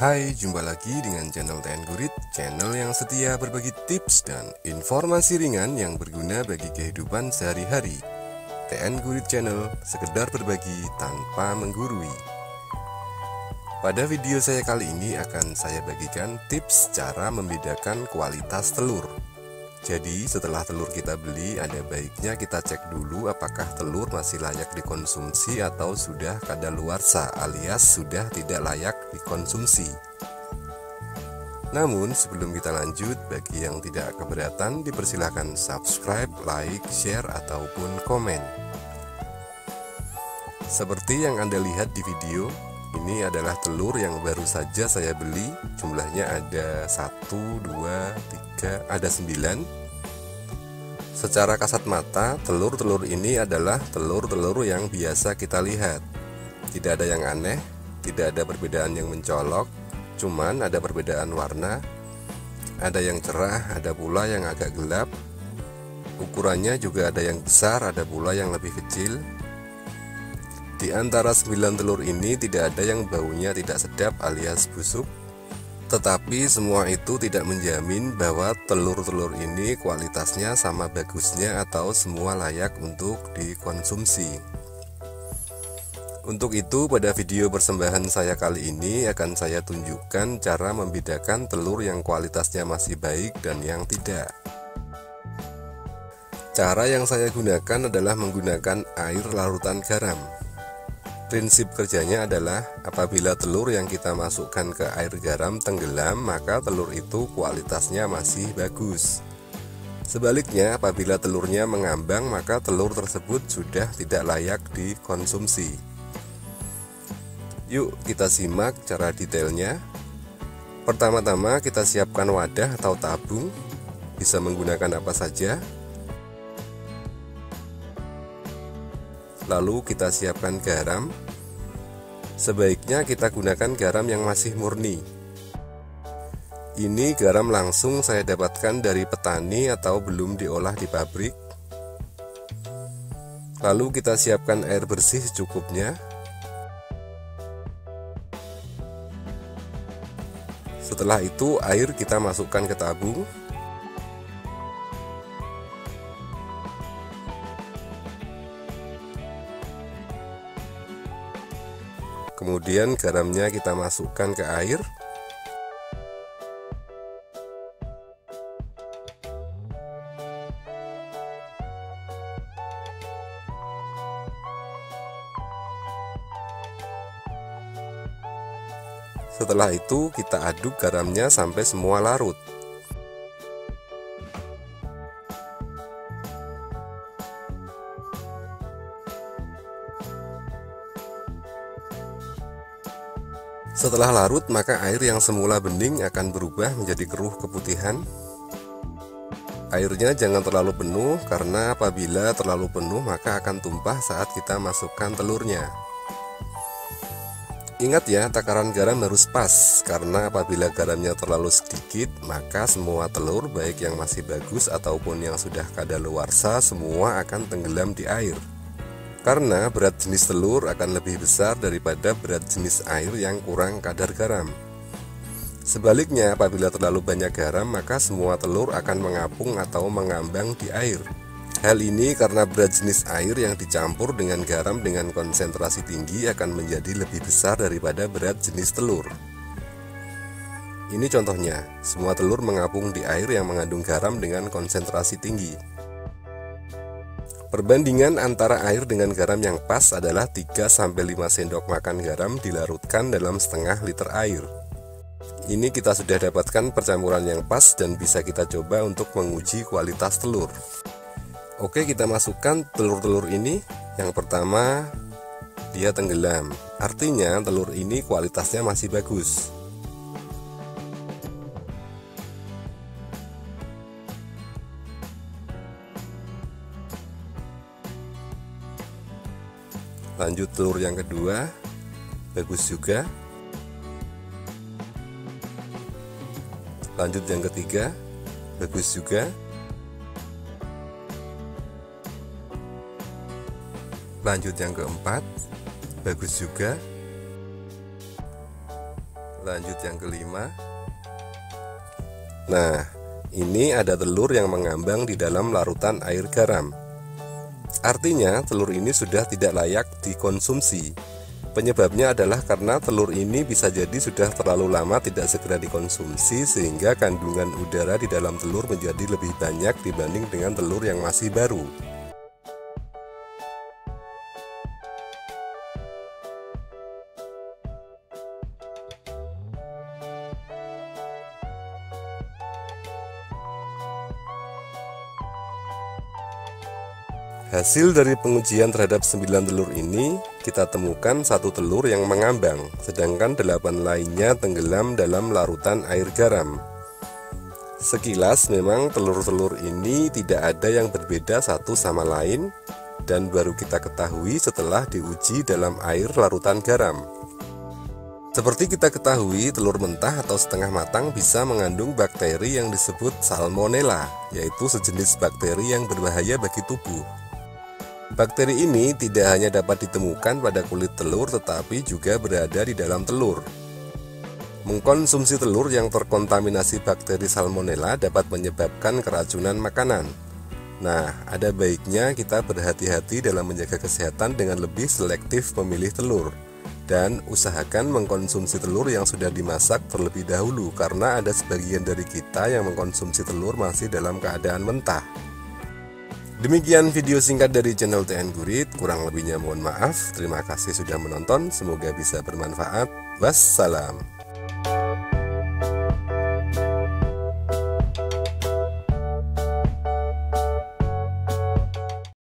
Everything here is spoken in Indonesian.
Hai, jumpa lagi dengan channel TN Gurit, channel yang setia berbagi tips dan informasi ringan yang berguna bagi kehidupan sehari-hari. TN Gurit Channel, sekedar berbagi tanpa menggurui. Pada video saya kali ini akan saya bagikan tips cara membedakan kualitas telur. Jadi setelah telur kita beli, ada baiknya kita cek dulu apakah telur masih layak dikonsumsi atau sudah kadaluarsa alias sudah tidak layak dikonsumsi. Namun sebelum kita lanjut, bagi yang tidak keberatan dipersilahkan subscribe, like, share, ataupun komen. Seperti yang Anda lihat di video, ini adalah telur yang baru saja saya beli. Jumlahnya ada 1, 2, 3, ada 9. Secara kasat mata, telur-telur ini adalah telur-telur yang biasa kita lihat. Tidak ada yang aneh, tidak ada perbedaan yang mencolok, cuman ada perbedaan warna. Ada yang cerah, ada pula yang agak gelap. Ukurannya juga ada yang besar, ada pula yang lebih kecil. Di antara 9 telur ini tidak ada yang baunya tidak sedap alias busuk. Tetapi semua itu tidak menjamin bahwa telur-telur ini kualitasnya sama bagusnya atau semua layak untuk dikonsumsi. Untuk itu pada video persembahan saya kali ini akan saya tunjukkan cara membedakan telur yang kualitasnya masih baik dan yang tidak. Cara yang saya gunakan adalah menggunakan air larutan garam. Prinsip kerjanya adalah apabila telur yang kita masukkan ke air garam tenggelam, maka telur itu kualitasnya masih bagus. Sebaliknya, apabila telurnya mengambang, maka telur tersebut sudah tidak layak dikonsumsi. Yuk kita simak cara detailnya. Pertama-tama kita siapkan wadah atau tabung, bisa menggunakan apa saja. Lalu kita siapkan garam. Sebaiknya kita gunakan garam yang masih murni. Ini garam langsung saya dapatkan dari petani atau belum diolah di pabrik. Lalu kita siapkan air bersih secukupnya. Setelah itu air kita masukkan ke tabung. Kemudian garamnya kita masukkan ke air. Setelah itu kita aduk garamnya sampai semua larut. Setelah larut, maka air yang semula bening akan berubah menjadi keruh keputihan. Airnya jangan terlalu penuh, karena apabila terlalu penuh maka akan tumpah saat kita masukkan telurnya. Ingat ya, takaran garam harus pas, karena apabila garamnya terlalu sedikit, maka semua telur baik yang masih bagus ataupun yang sudah kadaluarsa semua akan tenggelam di air. Karena berat jenis telur akan lebih besar daripada berat jenis air yang kurang kadar garam. Sebaliknya, apabila terlalu banyak garam, maka semua telur akan mengapung atau mengambang di air. Hal ini karena berat jenis air yang dicampur dengan garam dengan konsentrasi tinggi akan menjadi lebih besar daripada berat jenis telur. Ini contohnya, semua telur mengapung di air yang mengandung garam dengan konsentrasi tinggi. Perbandingan antara air dengan garam yang pas adalah 3-5 sendok makan garam dilarutkan dalam setengah liter air. Ini kita sudah dapatkan percampuran yang pas dan bisa kita coba untuk menguji kualitas telur. Oke, kita masukkan telur-telur ini. Yang pertama, dia tenggelam. Artinya telur ini kualitasnya masih bagus. Lanjut telur yang kedua, bagus juga. Lanjut yang ketiga, bagus juga. Lanjut yang keempat, bagus juga. Lanjut yang kelima. Nah, ini ada telur yang mengambang di dalam larutan air garam. Artinya telur ini sudah tidak layak dikonsumsi. Penyebabnya adalah karena telur ini bisa jadi sudah terlalu lama tidak segera dikonsumsi, sehingga kandungan udara di dalam telur menjadi lebih banyak dibanding dengan telur yang masih baru. Hasil dari pengujian terhadap 9 telur ini, kita temukan satu telur yang mengambang, sedangkan 8 lainnya tenggelam dalam larutan air garam. Sekilas memang telur-telur ini tidak ada yang berbeda satu sama lain, dan baru kita ketahui setelah diuji dalam air larutan garam. Seperti kita ketahui, telur mentah atau setengah matang bisa mengandung bakteri yang disebut salmonella, yaitu sejenis bakteri yang berbahaya bagi tubuh. Bakteri ini tidak hanya dapat ditemukan pada kulit telur, tetapi juga berada di dalam telur. Mengkonsumsi telur yang terkontaminasi bakteri salmonella dapat menyebabkan keracunan makanan. Nah, ada baiknya kita berhati-hati dalam menjaga kesehatan dengan lebih selektif memilih telur. Dan usahakan mengkonsumsi telur yang sudah dimasak terlebih dahulu, karena ada sebagian dari kita yang mengkonsumsi telur masih dalam keadaan mentah. Demikian video singkat dari channel TN Gurit, kurang lebihnya mohon maaf. Terima kasih sudah menonton, semoga bisa bermanfaat. Wassalam.